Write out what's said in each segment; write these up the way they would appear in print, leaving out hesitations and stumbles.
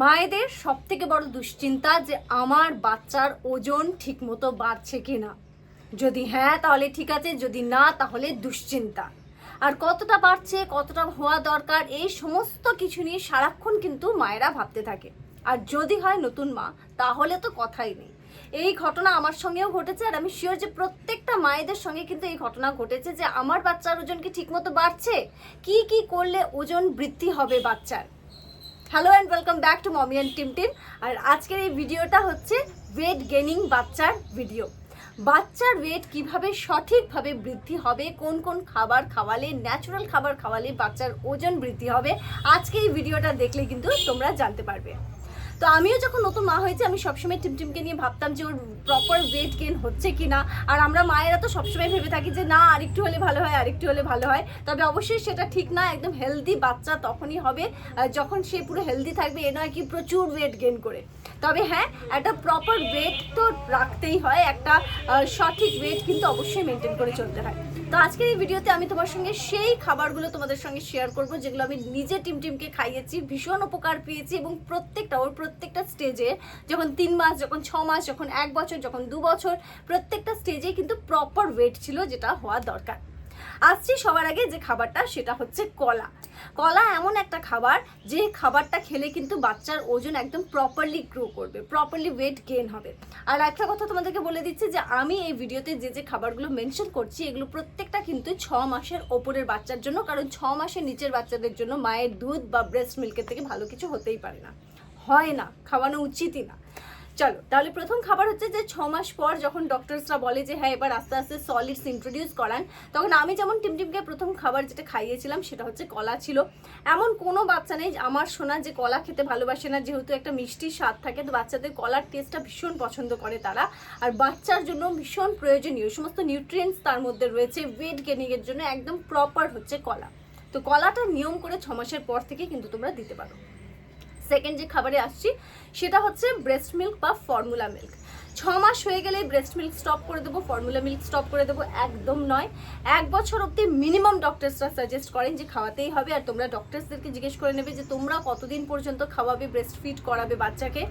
মায়েদের সব থেকে বড় দুশ্চিন্তা যে আমার বাচ্চার ওজন ঠিকমতো বাড়ছে কিনা। যদি হ্যাঁ তাহলে ঠিক আছে, যদি না তাহলে দুশ্চিন্তা। আর কতটা বাড়ছে, কতটা হওয়া দরকার, এই সমস্ত কিছু নিয়ে সারাক্ষণ কিন্তু মায়েরা ভাবতে থাকে। আর যদি হয় নতুন মা, তাহলে তো কথাই নেই। এই ঘটনা আমার সঙ্গেও ঘটেছে, আর আমি শিওর যে প্রত্যেকটা মায়েদের সঙ্গে কিন্তু এই ঘটনা ঘটেছে যে আমার বাচ্চার ওজন কি ঠিকমতো বাড়ছে, কি কি করলে ওজন বৃদ্ধি হবে বাচ্চার। Hello and welcome back to mommy and Timtim. আর আজকের এই ভিডিওটা হচ্ছে ওয়েট গেনিং বাচ্চার ভিডিও। বাচ্চার ওয়েট কিভাবে সঠিকভাবে বৃদ্ধি হবে, কোন কোন খাবার খাওয়ালে, ন্যাচারাল খাবার খাওয়ালে বাচ্চার ওজন বৃদ্ধি হবে, আজকে এই ভিডিওটা দেখলে কিন্তু তোমরা জানতে পারবে। তো আমিও যখন নতুন মা হয়েছি, আমি সবসময় টিমটিমকে নিয়ে ভাবতাম যে ওর প্রপার ওয়েট গেইন হচ্ছে কি না। আর আমরা মায়েরা তো সবসময় ভেবে থাকি যে না, আরেকটু হলে ভালো হয়, আরেকটু হলে ভালো হয়। তবে অবশ্যই সেটা ঠিক না। একদম হেলদি বাচ্চা তখনই হবে যখন সে পুরো হেলদি থাকবে, এ নয় কি প্রচুর ওয়েট গেইন করে। তবে হ্যাঁ, একটা প্রপার ওয়েট তো রাখতেই হয়, একটা সঠিক ওয়েট কিন্তু অবশ্যই মেনটেন করে চলতে হয়। তো আজকের এই ভিডিওতে আমি তোমার সঙ্গে সেই খাবারগুলো তোমাদের সঙ্গে শেয়ার করব যেগুলো আমি নিজে টিমটিমকে খাইয়েছি, ভীষণ উপকার পেয়েছি। এবং প্রত্যেকটা স্টেজে, যখন 3 মাস, যখন 6 মাস, যখন 1 বছর, যখন 2 বছর, প্রত্যেকটা স্টেজে কিন্তু প্রপার ওয়েট ছিল যেটা হওয়া দরকার। আসছি সবার আগে যে খাবারটা, সেটা হচ্ছে কলা। কলা এমন একটা খাবার যে খাবারটা খেলে কিন্তু বাচ্চার ওজন একদম প্রপারলি গ্রো করবে, প্রপারলি ওয়েট গেইন হবে। আর একটা কথা তোমাদেরকে বলে দিচ্ছি যে আমি এই ভিডিওতে যে খাবারগুলো মেনশন করছি, এগুলো প্রত্যেকটা কিন্তু 6 মাসের ওপরের বাচ্চার জন্য। কারণ 6 মাসের নিচের বাচ্চাদের জন্য মায়ের দুধ বা ব্রেস্ট মিল্কের থেকে ভালো কিছু হতেই পারে না, হয় না, খাওয়ানো উচিতই না। চলো তাহলে প্রথম খাবার হচ্ছে যে 6 মাস পর যখন ডক্টরসরা বলে যে হ্যাঁ এবার আস্তে আস্তে সলিডস ইন্ট্রোডিউস করান, তখন আমি যেমন টিমটিমকে প্রথম খাবার যেটা খাইয়েছিলাম সেটা হচ্ছে কলা ছিল। এমন কোনো বাচ্চা নেই আমার শোনা যে কলা খেতে ভালোবাসে না, যেহেতু একটা মিষ্টি স্বাদ থাকে, তো বাচ্চাদের কলার টেস্টটা ভীষণ পছন্দ করে তারা। আর বাচ্চার জন্য ভীষণ প্রয়োজনীয় সমস্ত নিউট্রিয়েন্টস তার মধ্যে রয়েছে, ওয়েট গেনিংয়ের জন্য একদম প্রপার হচ্ছে কলা। তো কলাটা নিয়ম করে 6 মাসের পর থেকে কিন্তু তোমরা দিতে পারো। সেকেন্ড যে খাবারে আসছি সেটা হচ্ছে ব্রেস্ট মিল্ক বা ফর্মুলা মিল্ক। 6 মাস হয়ে গেলে ব্রেস্ট মিল্ক স্টপ করে দেবো, ফর্মুলা মিল্ক স্টপ করে দেবো, একদম নয়। 1 বছর অবধি মিনিমাম ডক্টরসরা সাজেস্ট করেন যে খাওয়াতেই হবে। আর তোমরা ডক্টরসদেরকে জিজ্ঞেস করে নেবে যে তোমরা কতদিন পর্যন্ত খাওয়াবে, ব্রেস্ট ফিড করাবে বাচ্চাকে।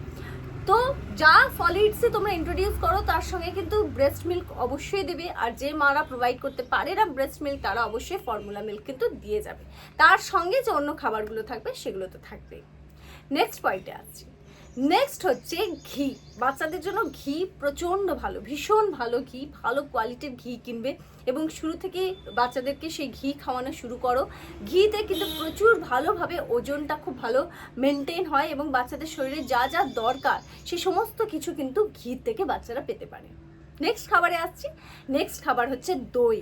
তো যা সলিডসে তোমরা ইন্ট্রোডিউস করো তার সঙ্গে কিন্তু ব্রেস্ট মিল্ক অবশ্যই দেবে। আর যে মারা প্রোভাইড করতে পারে না ব্রেস্ট মিল্ক, তারা অবশ্যই ফর্মুলা মিল্ক কিন্তু দিয়ে যাবে। তার সঙ্গে যে অন্য খাবারগুলো থাকবে সেগুলো তো থাকবেই। নেক্সট পয়েন্টে আসছি। নেক্সট হচ্ছে ঘি। বাচ্চাদের জন্য ঘি প্রচণ্ড ভালো, ভীষণ ভালো ঘি, ভালো কোয়ালিটির ঘি কিনবে এবং শুরু থেকে বাচ্চাদেরকে সেই ঘি খাওয়ানো শুরু করো। ঘিতে কিন্তু প্রচুর ভালোভাবে ওজনটা খুব ভালো মেনটেন হয় এবং বাচ্চাদের শরীরে যা যা দরকার সেই সমস্ত কিছু কিন্তু ঘি থেকে বাচ্চারা পেতে পারে। নেক্সট খাবারে আসছি। নেক্সট খাবার হচ্ছে দই।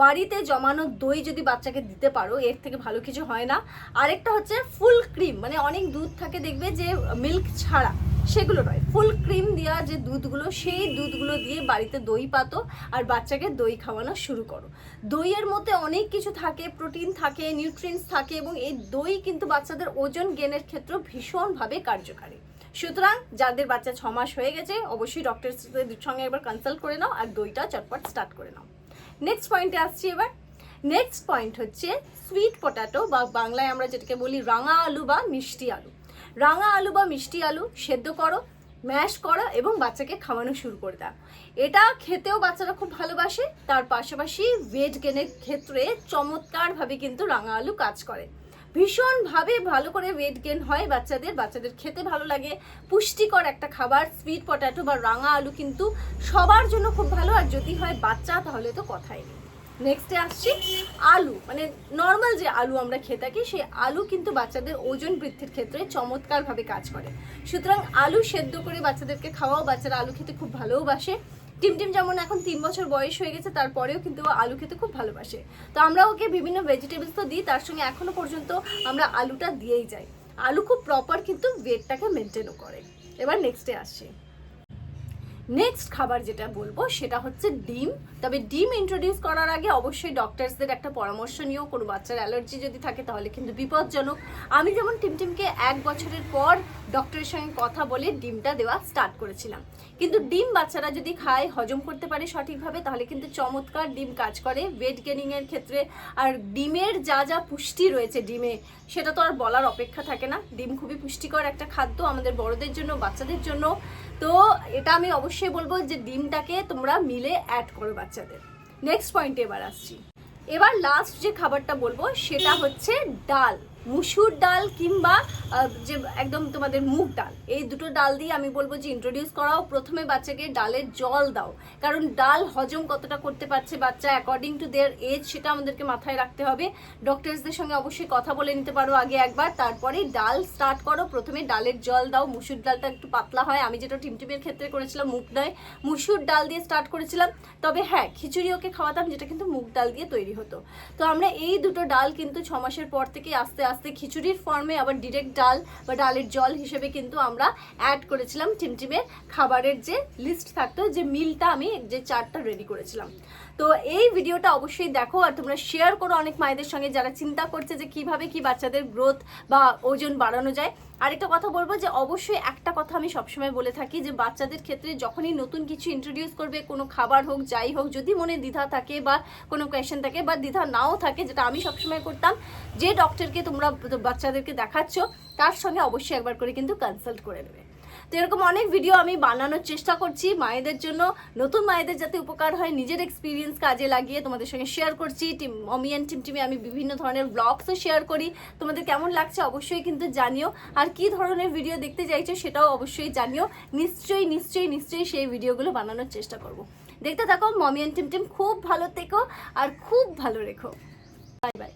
বাড়িতে জমানো দই যদি বাচ্চাকে দিতে পারো, এর থেকে ভালো কিছু হয় না। আরেকটা হচ্ছে ফুল ক্রিম, মানে অনেক দুধ থাকে দেখবে যে মিল্ক ছাড়া, সেগুলো নয়, ফুল ক্রিম দেওয়া যে দুধগুলো, সেই দুধগুলো দিয়ে বাড়িতে দই পাতো আর বাচ্চাকে দই খাওয়ানো শুরু করো। দইয়ের মধ্যে অনেক কিছু থাকে, প্রোটিন থাকে, নিউট্রিয়েন্টস থাকে এবং এই দই কিন্তু বাচ্চাদের ওজন গেনের ক্ষেত্রে ভীষণভাবে কার্যকারী। সুতরাং যাদের বাচ্চা 6 মাস হয়ে গেছে অবশ্যই ডক্টরের সঙ্গে একবার কনসাল্ট করে নাও আর দইটা চটপট স্টার্ট করে নাও। নেক্সট পয়েন্টে আসছি এবার। নেক্সট পয়েন্ট হচ্ছে সুইট পটাটো বা বাংলায় আমরা যেটাকে বলি রাঙা আলু বা মিষ্টি আলু। রাঙা আলু বা মিষ্টি আলু সেদ্ধ করো, ম্যাশ করো এবং বাচ্চাকে খাওয়ানো শুরু করে দাও। এটা খেতেও বাচ্চারা খুব ভালোবাসে, তার পাশাপাশি ওয়েট গেনের ক্ষেত্রে চমৎকারভাবে কিন্তু রাঙা আলু কাজ করে। ভীষণভাবে ভালো করে ওয়েট গেন হয় বাচ্চাদের খেতে ভালো লাগে, পুষ্টিকর একটা খাবার। সুইট পটাটো বা রাঙা আলু কিন্তু সবার জন্য খুব ভালো, আর যদি হয় বাচ্চা তাহলে তো কথাই নেই। নেক্সটে আসছি আলু, মানে নর্মাল যে আলু আমরা খেয়ে থাকি, সেই আলু কিন্তু বাচ্চাদের ওজন বৃদ্ধির ক্ষেত্রে চমৎকারভাবে কাজ করে। সুতরাং আলু সেদ্ধ করে বাচ্চাদেরকে খাওয়াও, বাচ্চারা আলু খেতে খুব ভালোবাসে। টিমটিম যেমন এখন 3 বছর বয়স হয়ে গেছে, তারপরেও কিন্তু আলু খেতে খুব ভালোবাসে। তো আমরা ওকে বিভিন্ন ভেজিটেবলস তো দিই, তার সঙ্গে এখনো পর্যন্ত আমরা আলুটা দিয়েই যাই। আলু খুব প্রপার কিন্তু ওয়েটটাকে মেনটেনও করে। এবার নেক্সটে আসছি। নেক্সট খাবার যেটা বলবো সেটা হচ্ছে ডিম। তবে ডিম ইন্ট্রোডিউস করার আগে অবশ্যই ডক্টরসদের একটা পরামর্শ নিও। কোনো বাচ্চার অ্যালার্জি যদি থাকে তাহলে কিন্তু বিপজ্জনক। আমি যেমন টিমটিমকে 1 বছরের পর ডক্টরের সঙ্গে কথা বলে ডিমটা দেওয়া স্টার্ট করেছিলাম। কিন্তু ডিম বাচ্চারা যদি খায়, হজম করতে পারে সঠিকভাবে, তাহলে কিন্তু চমৎকার ডিম কাজ করে ওয়েট গেনিংয়ের ক্ষেত্রে। আর ডিমের যা যা পুষ্টি রয়েছে ডিমে, সেটা তো আর বলার অপেক্ষা থাকে না। ডিম খুবই পুষ্টিকর একটা খাদ্য আমাদের বড়দের জন্য, বাচ্চাদের জন্য। তো এটা আমি অবশ্যই বলবো যে ডিমটাকে তোমরা মিলে অ্যাড করো বাচ্চাদের। নেক্সট পয়েন্টে এবার আসছি। এবার লাস্ট যে খাবারটা বলবো সেটা হচ্ছে ডাল, মুসুর ডাল কিংবা যে একদম তোমাদের মুগ ডাল, এই দুটো ডাল দিয়ে আমি বলবো যে ইন্ট্রোডিউস করাও। প্রথমে বাচ্চাকে ডালের জল দাও, কারণ ডাল হজম কতটা করতে পারছে বাচ্চা অ্যাকর্ডিং টু দেয়ার এজ, সেটা আমাদেরকে মাথায় রাখতে হবে। ডক্টরসদের সঙ্গে অবশ্যই কথা বলে নিতে পারো আগে একবার, তারপরে ডাল স্টার্ট করো। প্রথমে ডালের জল দাও, মুসুর ডালটা একটু পাতলা হয়, আমি যেটা টিমটিমের ক্ষেত্রে করেছিলাম মুগ নয় মুসুর ডাল দিয়ে স্টার্ট করেছিলাম। তবে হ্যাঁ, খিচুড়ি ওকে খাওয়াতাম যেটা কিন্তু মুগ ডাল দিয়ে তৈরি হতো। তো আমরা এই দুটো ডাল কিন্তু 6 মাসের পর থেকে আস্তে আস্তে খিচুড়ির ফর্মে আবার ডিরেক্ট ডাল বা ডালের জল হিসেবে কিন্তু আমরা অ্যাড করেছিলাম টিমটিমের খাবারের যে লিস্ট থাকতো, যে মিলটা আমি যে চার্টটা রেডি করেছিলাম। তো এই ভিডিওটা অবশ্যই দেখো আর তোমরা শেয়ার করো অনেক মায়েদের সঙ্গে যারা চিন্তা করছে যে কিভাবে কি বাচ্চাদের গ্রোথ বা ওজন বাড়ানো যায়। আরেকটা কথা বলবো যে অবশ্যই একটা কথা আমি সবসময় বলে থাকি যে বাচ্চাদের ক্ষেত্রে যখনই নতুন কিছু ইন্ট্রোডিউস করবে, কোনো খাবার হোক যাই হোক, যদি মনে দ্বিধা থাকে বা কোনো কোয়েশ্চেন থাকে বা দ্বিধা নাও থাকে, যেটা আমি সবসময় করতাম, যে ডক্টরকে তোমরা বাচ্চাদেরকে দেখাচ্ছ তার সঙ্গে অবশ্যই একবার করে কিন্তু কনসাল্ট করে নেবে। তো এরকম অনেক ভিডিও আমি বানানোর চেষ্টা করছি মায়েদের জন্য, নতুন মায়েদের যাতে উপকার হয়, নিজের এক্সপিরিয়েন্স কাজে লাগিয়ে তোমাদের সঙ্গে শেয়ার করছি। মমি অ্যান্ড টিমটিমে আমি বিভিন্ন ধরনের ব্লগসও শেয়ার করি। তোমাদের কেমন লাগছে অবশ্যই কিন্তু জানিও, আর কি ধরনের ভিডিও দেখতে চাইছো সেটাও অবশ্যই জানিও। নিশ্চয়ই নিশ্চয়ই নিশ্চয়ই সেই ভিডিওগুলো বানানোর চেষ্টা করব। দেখতে থাকো মমি অ্যান্ড টিমটিম। খুব ভালো থেকো আর খুব ভালো রেখো। Bye bye.